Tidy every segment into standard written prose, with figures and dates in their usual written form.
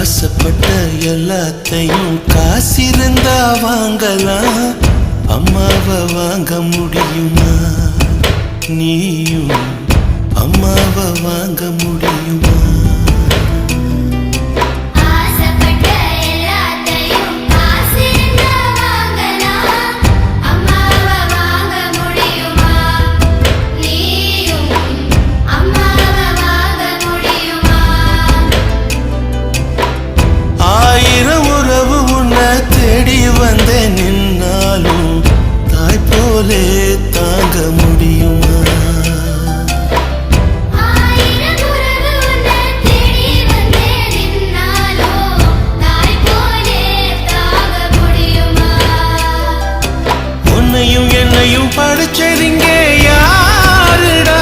ஆசைப்பட்ட எல்லாத்தையும் காசிருந்தா வாங்கலாம், அம்மாவை வாங்க முடியுமா? நீயும் அம்மாவை வாங்க முடியுமா? வந்தே நின்னாலும் தாய் போலே தாங்க முடியுமா? உன்னையும் என்னையும் படைச்சதிங்க யாருடா?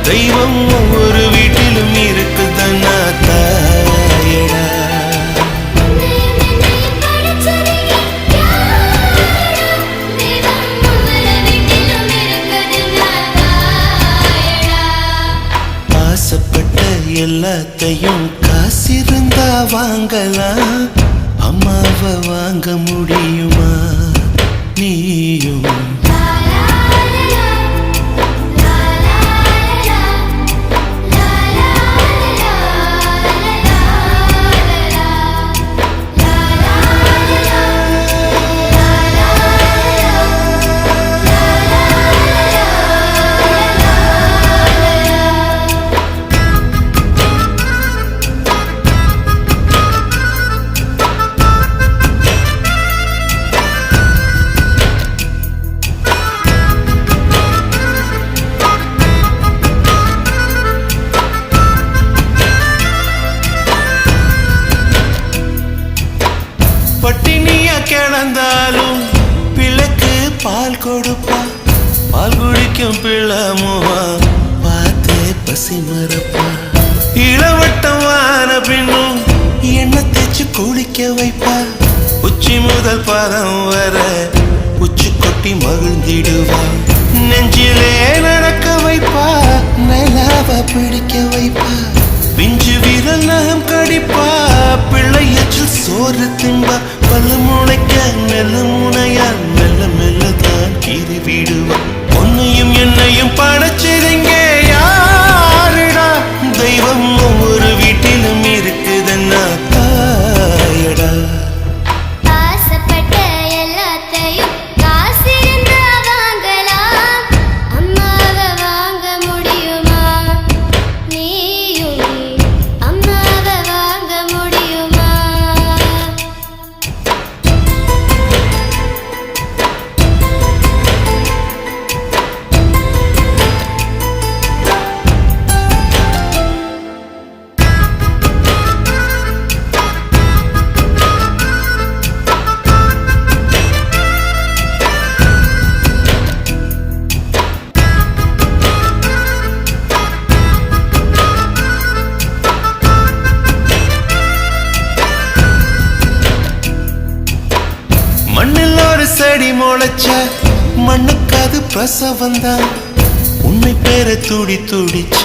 தெய்வம் ஒவ்வொரு வீட்டிலும் இருக்குதன்னா தாயடா. ஆசைப்பட்ட எல்லாத்தையும் காசிருந்தா வாங்கலாம், அம்மாவை வாங்க முடியுமா? நீயும் பட்டினியா கிடந்தாலும் பிள்ளைக்கு பால் கொடுப்பா, பால் குடிக்கும் பிள்ளமுவா பார்த்தே பசி மறப்பா. இளவட்டமான பின்னும் எண்ணெய் தேய்ச்சி குளிக்க வைப்பா, உச்சி முதல் பாதம் வர உச்சி கொட்டி மகிழ்ந்திடுவா. நெஞ்சிலே நடக்க வைப்பா, நிலாவ பிடிக்க வைப்பா, பிஞ்சு விரல் நகம் கடிப்பா, பிள்ளையற்றில் சோறு தின்பா. பல்லு முளைக்க மெல்ல முனையா மெல்ல மெல்லதான் கீறி விடுவா. உன்னையும் என்னையும் படைச்சதிங்க யாருடா? தெய்வம் ஒவ்வொரு வீட்டிலும் இருக்குதுன்னா தாயடா. மண்ணில் ஒரு செடி முளைச்ச மண்ணுக்கு அது பிரசவந்தான். உன்னை பேர துடி துடிச்ச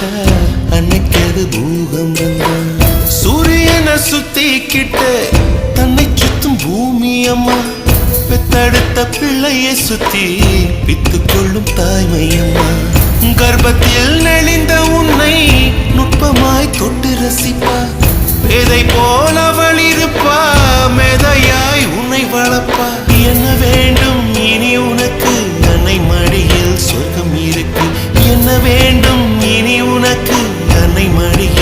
அன்னைக்கு அது பூகம்பம் தான். சூரியனை சுத்திக்கிட்டு தன்னை சுத்தும் பூமி அம்மா, பெத்தெடுத்த பிள்ளையை சுத்தி பித்து கொள்ளும் தாய்மை அம்மா. கர்ப்பத்தில் நெளிந்த உன்னை நுட்பமாய் தொட்டு ரசிப்பா, பேதை போல அவள் இருப்பா, மேதையாய் உன்னை வளர்ப்பா. என்ன வேண்டும் இனி உனக்கு? அன்னை மடியில் சொர்க்கம் இருக்கு. என்ன வேண்டும் இனி உனக்கு? அன்னை மடியில்